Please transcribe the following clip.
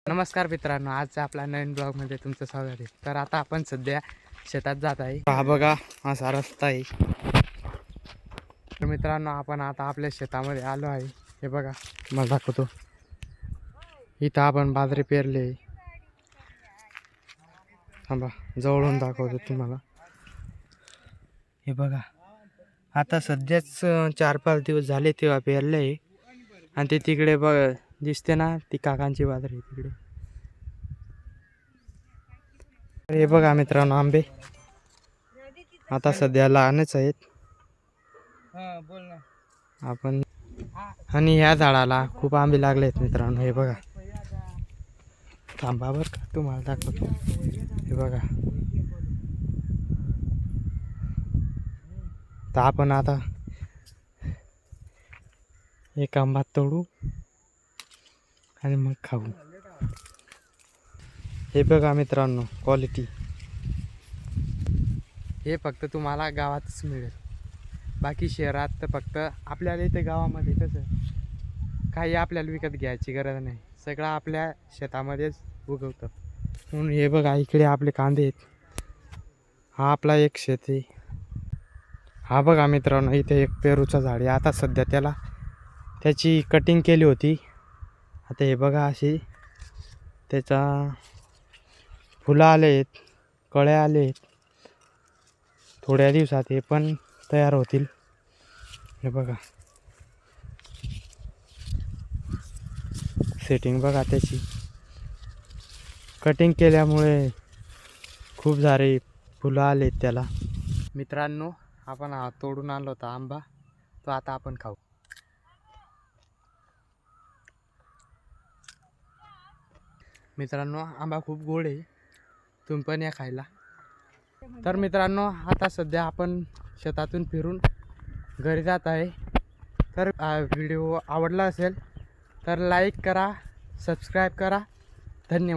नमस्कार मित्रांनो, आज आपला नवीन ब्लॉगमध्ये तुमचं स्वागत आहे. तर आता आपण सध्या शेतात जात आहे. हा बघा, असा रस्ता आहे. तर मित्रांनो, आपण आता आपल्या शेतामध्ये आलो आहे. हे बघा, मला दाखवतो. इथं आपण बाजरी पेरले. थांबा, जवळून दाखवतो तुम्हाला. हे बघा, आता सध्याच 4-5 दिवस झाले तेव्हा पेरले आहे. आणि ते तिकडे बघ दिसते ना, ती काकांची बाजरी तिकडे. हे बघा मित्रांनो, आंबे आता सध्या लहानच आहेत. आपण आणि ह्या झाडाला खूप आंबे लागले आहेत मित्रांनो. हे बघा, थांबा बरं का, तुम्हाला दाखवतो. हे बघा, तर आपण आता एक आंबा तोडू आणि मग खाऊ. हे बघा मित्रांनो, क्वालिटी हे फक्त तुम्हाला गावातच मिळेल. बाकी शहरात तर फक्त आपल्याला इथे गावामध्ये कसं काही आपल्याला विकत घ्यायची गरज नाही, सगळं आपल्या शेतामध्येच उगवतं. म्हणून हे बघा, इकडे आपले कांदे आहेत. हा आपला एक शेत आहे. हा बघा मित्रांनो, इथे एक पेरूचा झाड आहे. आता सध्या त्याची कटिंग केली होती. आता हे बघा, अशी त्याचा फुलं आले आहेत, कळ्या आले आहेत. थोड्या दिवसात हे पण तयार होतील. हे बघा, सेटिंग बघा त्याची. कटिंग केल्यामुळे खूप सारे फुलं आलेत त्याला. मित्रांनो, आपण हा तोडून आणला होता आंबा, तो आता आपण खाऊ. मित्रांनो, आंबा खूप गोड आहे, तुम्ही पण या खायला. तर मित्रांनो, आता सध्या आपण शेतातून फिरून घरी जात आहे. तर व्हिडिओ आवडला असेल तर लाईक करा, सबस्क्राईब करा. धन्यवाद.